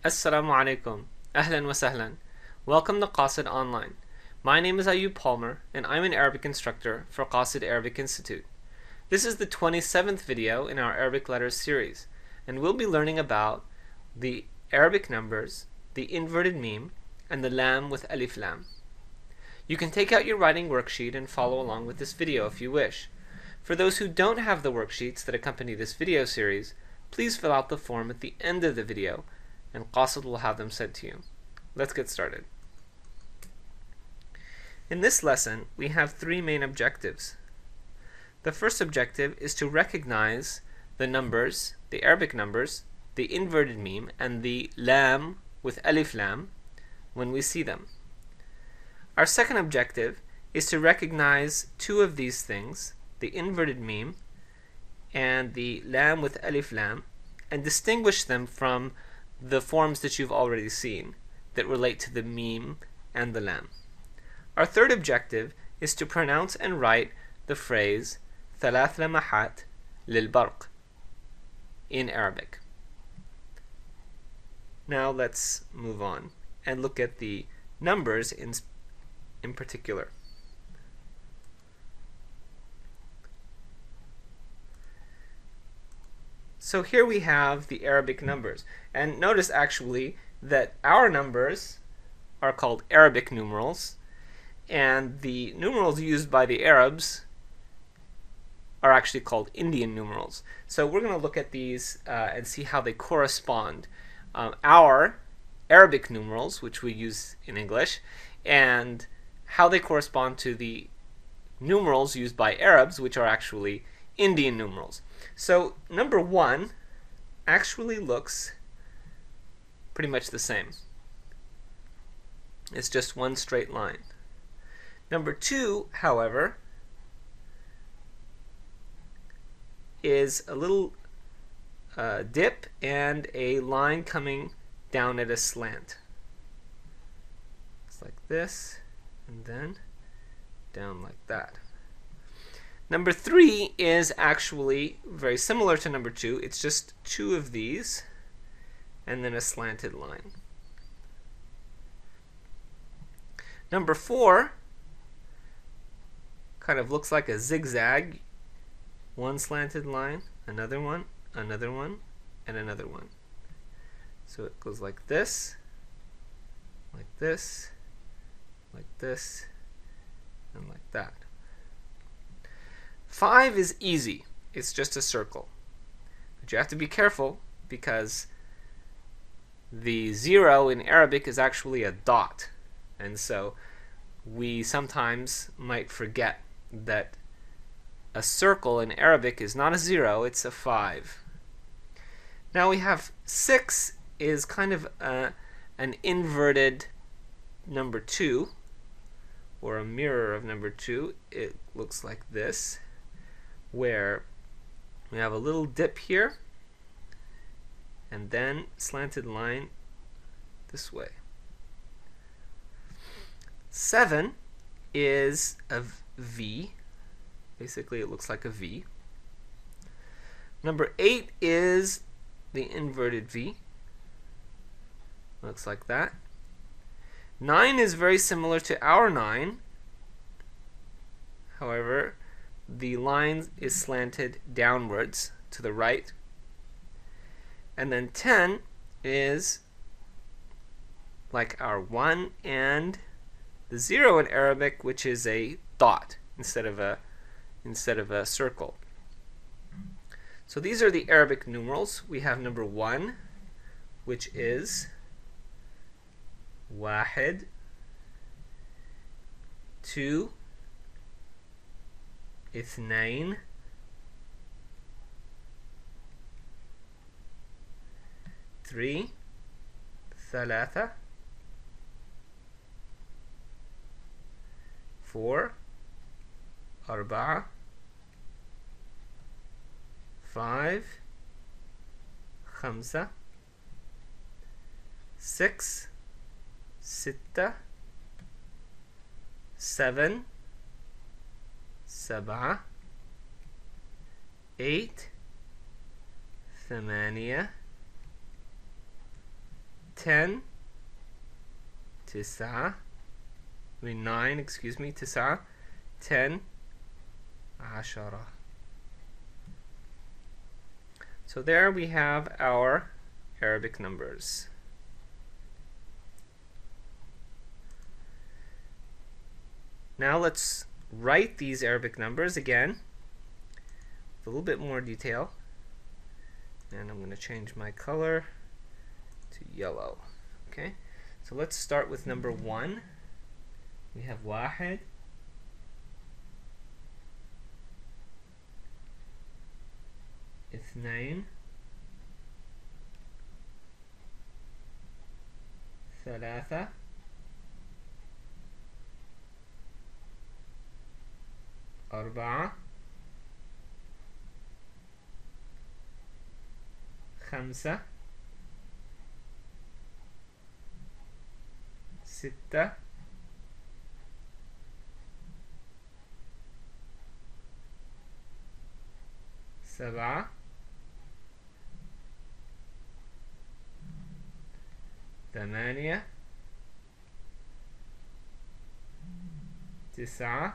Assalamu alaikum. Ahlan wa sahlan. Welcome to Qasid Online. My name is Ayub Palmer, and I'm an Arabic instructor for Qasid Arabic Institute. This is the 27th video in our Arabic letters series, and we'll be learning about the Arabic numbers, the inverted meme, and the lam with Alif-Laam. You can take out your writing worksheet and follow along with this video if you wish. For those who don't have the worksheets that accompany this video series, please fill out the form at the end of the video, and Qasid will have them sent to you. Let's get started. In this lesson, we have three main objectives. The first objective is to recognize the numbers, the Arabic numbers, the inverted meme, and the lam with Alif-Laam when we see them. Our second objective is to recognize two of these things, the inverted meme and the lam with Alif-Laam, and distinguish them from the forms that you've already seen that relate to the meme and the lam. Our third objective is to pronounce and write the phrase ثلاث لمحات للبرق in Arabic. Now let's move on and look at the numbers in particular. So here we have the Arabic numbers, and notice actually that our numbers are called Arabic numerals, and the numerals used by the Arabs are actually called Indian numerals. So we're going to look at these and see how they correspond. Our Arabic numerals, which we use in English, and how they correspond to the numerals used by Arabs, which are actually Indian numerals. So number 1 actually looks pretty much the same. It's just one straight line. Number 2, however, is a little dip and a line coming down at a slant. It's like this, and then down like that. Number 3 is actually very similar to number 2. It's just two of these and then a slanted line. Number 4 kind of looks like a zigzag. One slanted line, another one, and another one. So it goes like this, like this, like this, and like that. 5 is easy. It's just a circle. But you have to be careful because the 0 in Arabic is actually a dot. And so we sometimes might forget that a circle in Arabic is not a 0, it's a 5. Now we have 6 is kind of an inverted number 2, or a mirror of number 2. It looks like this, where we have a little dip here and then slanted line this way. 7 is a V. Basically it looks like a V. Number 8 is the inverted V. Looks like that. 9 is very similar to our 9. However, the line is slanted downwards to the right. And then 10 is like our 1 and the 0 in Arabic, which is a dot instead of a circle. So these are the Arabic numerals. We have number 1, which is واحد, 2, اثنين, 3, ثلاثة, 4, أربعة, 5, خمسة, 6, ستة, 7 7 8 8 10 9 9 excuse me 9 10 10. So there we have our Arabic numbers. Now let's write these Arabic numbers again with a little bit more detail. And I'm going to change my color to yellow. Okay, so let's start with number 1. We have واحد, اثنين, ثلاثة, أربعة, خمسة, ستة, سبعة, ثمانية, تسعة,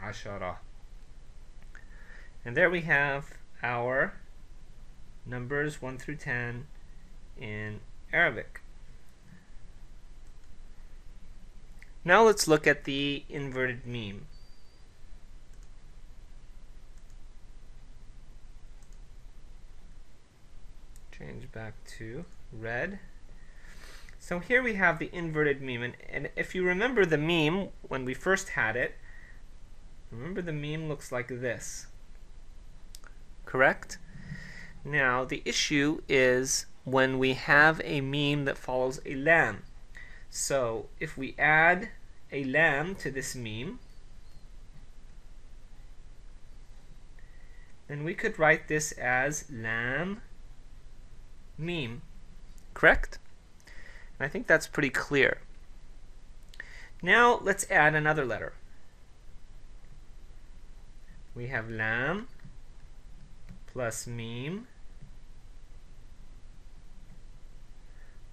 10. And there we have our numbers 1 through 10 in Arabic. Now let's look at the inverted meem. Change back to red. So here we have the inverted meem, and if you remember the meem when we first had it, remember the meem looks like this. Correct? Now the issue is when we have a meem that follows a lam. So if we add a lam to this meem, then we could write this as lam meem. Correct? And I think that's pretty clear. Now let's add another letter. We have lam plus meem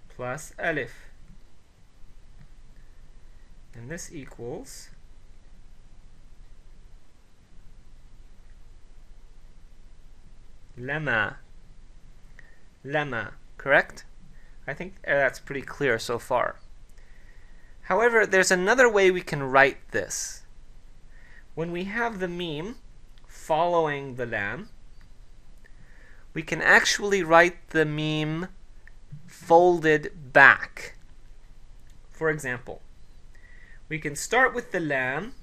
plus alif. And this equals lama. Lama, correct? I think that's pretty clear so far. However, there's another way we can write this. When we have the meem following the lam, we can actually write the meem folded back. For example, we can start with the lam,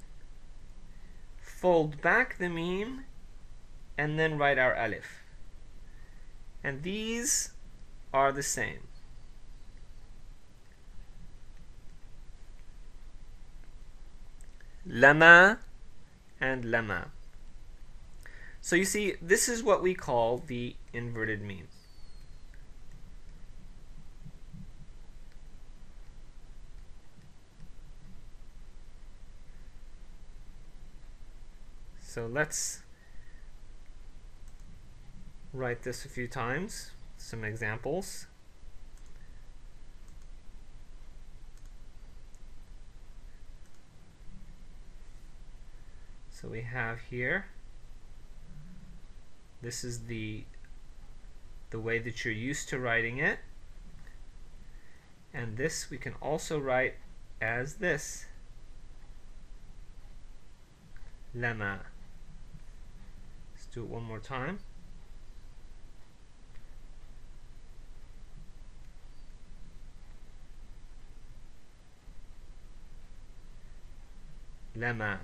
fold back the meem, and then write our alif. And these are the same. Lama and lama. So you see, this is what we call the inverted meem. So let's write this a few times, some examples. So we have here, this is the way that you're used to writing it, and this we can also write as this, lama. Let's do it one more time. Lama.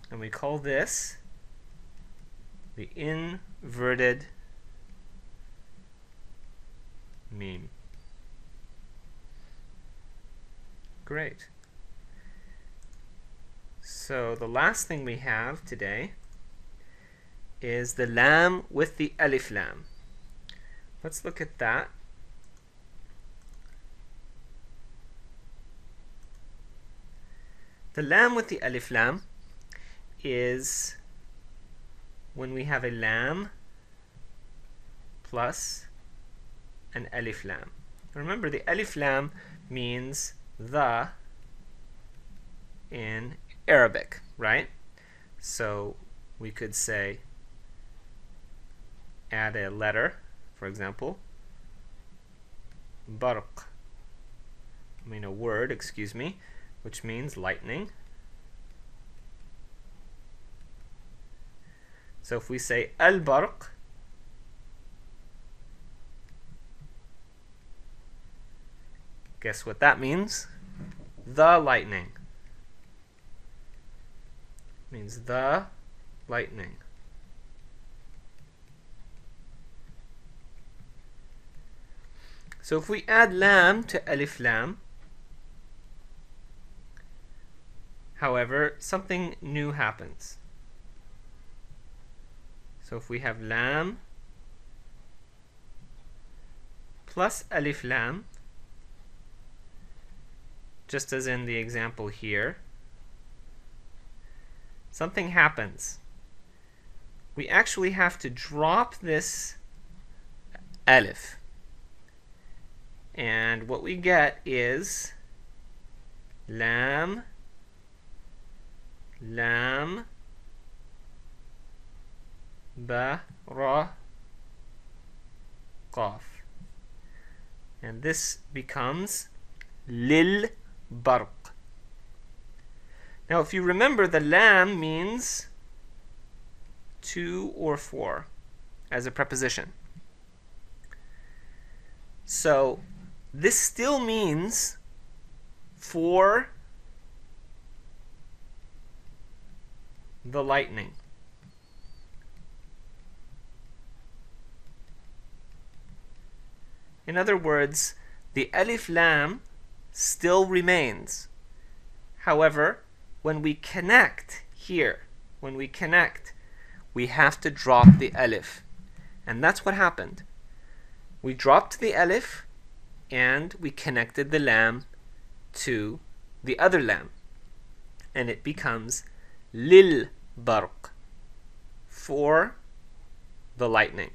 And we call this the inverted meem. Great. So the last thing we have today is the lam with the Alif-Laam. Let's look at that. The lam with the alif-lam is when we have a lam plus an alif-lam. Remember, the alif-lam means the in Arabic, right? So we could say, add a letter, for example, barq, a word, excuse me, which means lightning. So if we say al-barq, guess what that means? The lightning. Means the lightning. So if we add lam to alif-lam, however, something new happens. So if we have lam plus alif-lam, just as in the example here, something happens. We actually have to drop this alif. And what we get is lam, lam, ba, ra, qaf. And this becomes lil barq. Now if you remember, the lam means 2 or 4 as a preposition. So this still means for the lightning. In other words, the alif-lam still remains. However, when we connect here, we have to drop the alif. And that's what happened. We dropped the alif and we connected the lam to the other lam. And it becomes lil barq, for the lightning.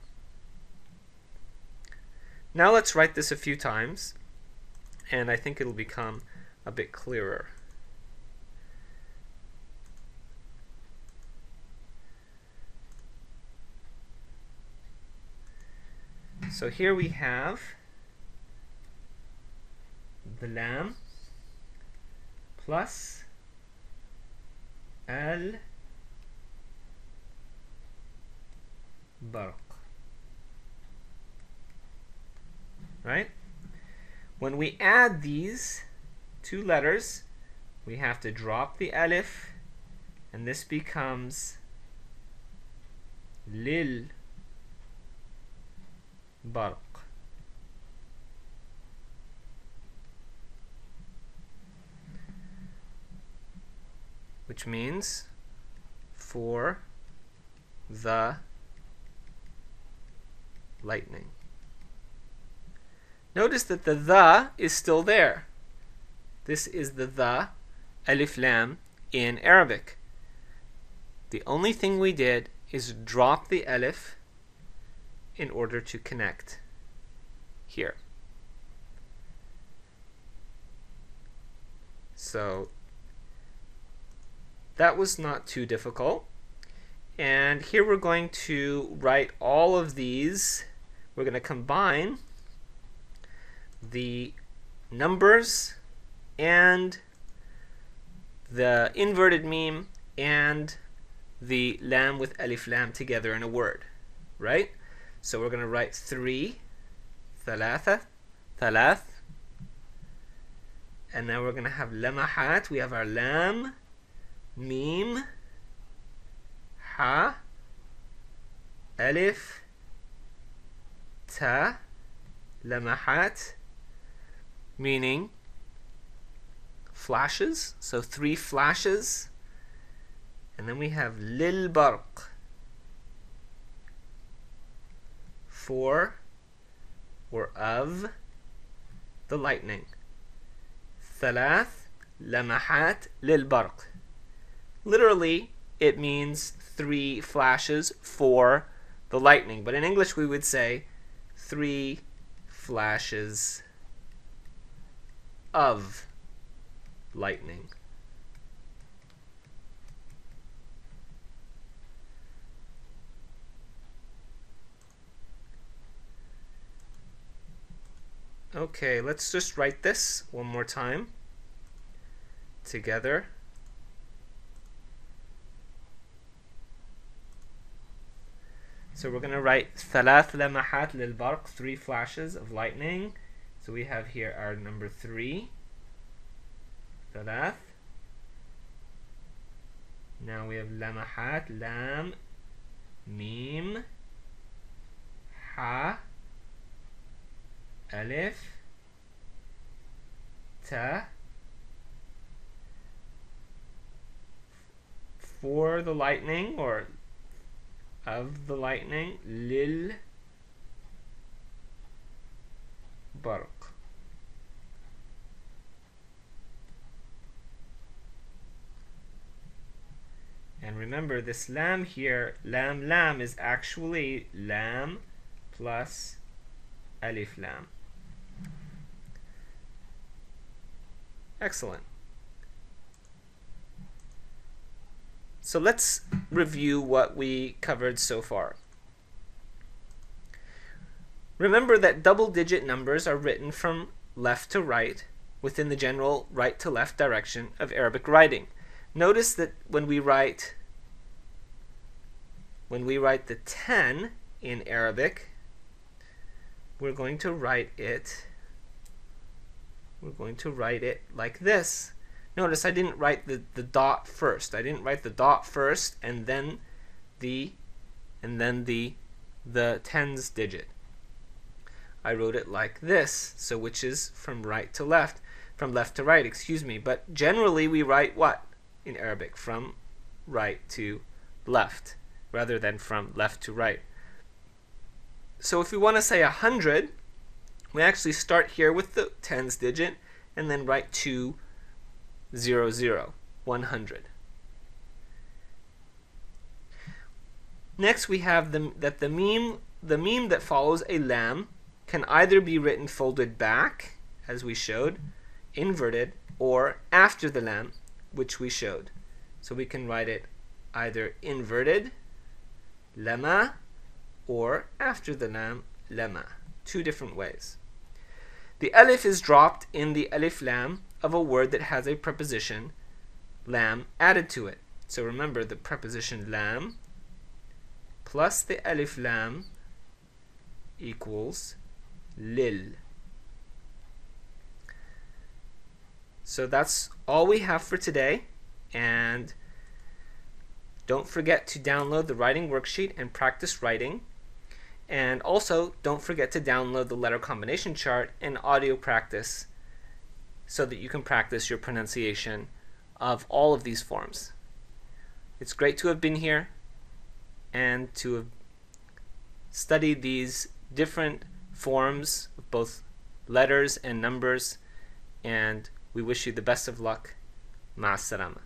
Now let's write this a few times, and I think it'll become a bit clearer. So here we have the lam plus al-barq. Right? When we add these two letters, we have to drop the alif, and this becomes lil barq. Which means for the lightning. Notice that the is still there. This is the alif-lam in Arabic. The only thing we did is drop the alif in order to connect here. So that was not too difficult. And here we're going to write all of these. We're going to combine the numbers and the inverted meme and the lam with alif-lam together in a word, right? So we're going to write 3, thalatha, thalath, and now we're going to have lamahat. We have our lam, meme, ha, alif, ta, lamahat, meaning flashes, so 3 flashes. And then we have lil barq, for or of the lightning. Thalath, لمحات للبرق. Literally, it means 3 flashes for the lightning. But in English, we would say 3 flashes of lightning. Okay, let's just write this one more time together. So we're going to write ثلاث لمحات للبرق, 3 flashes of lightning. So we have here our number 3. ثلاث. Now we have لمحات, lam, mim, ha, alif, ta. For the lightning, or of the lightning, lil barq. And remember, this lam here, lam is actually lam plus Alif-Laam. Excellent. So let's review what we covered so far. Remember that double-digit numbers are written from left to right within the general right to left direction of Arabic writing. Notice that when we write the 10 in Arabic, we're going to write it like this. Notice I didn't write the dot first. I didn't write the dot first and then the tens digit. I wrote it like this, so which is from right to left, from left to right, excuse me. But generally we write what in Arabic? From right to left, rather than from left to right. So if we want to say 100, we actually start here with the tens digit and then write 200, 100. Next we have the meme that follows a lam can either be written folded back, as we showed, inverted, or after the lam, which we showed. So we can write it either inverted, lama, or after the lam, lama. 2 different ways. The alif is dropped in the alif-lam of a word that has a preposition lam added to it. So remember, the preposition lam plus the alif-lam equals lil. So that's all we have for today, and don't forget to download the writing worksheet and practice writing. And also, don't forget to download the letter combination chart and audio practice so that you can practice your pronunciation of all of these forms. It's great to have been here and to have studied these different forms of both letters and numbers, and we wish you the best of luck. Ma'as salama.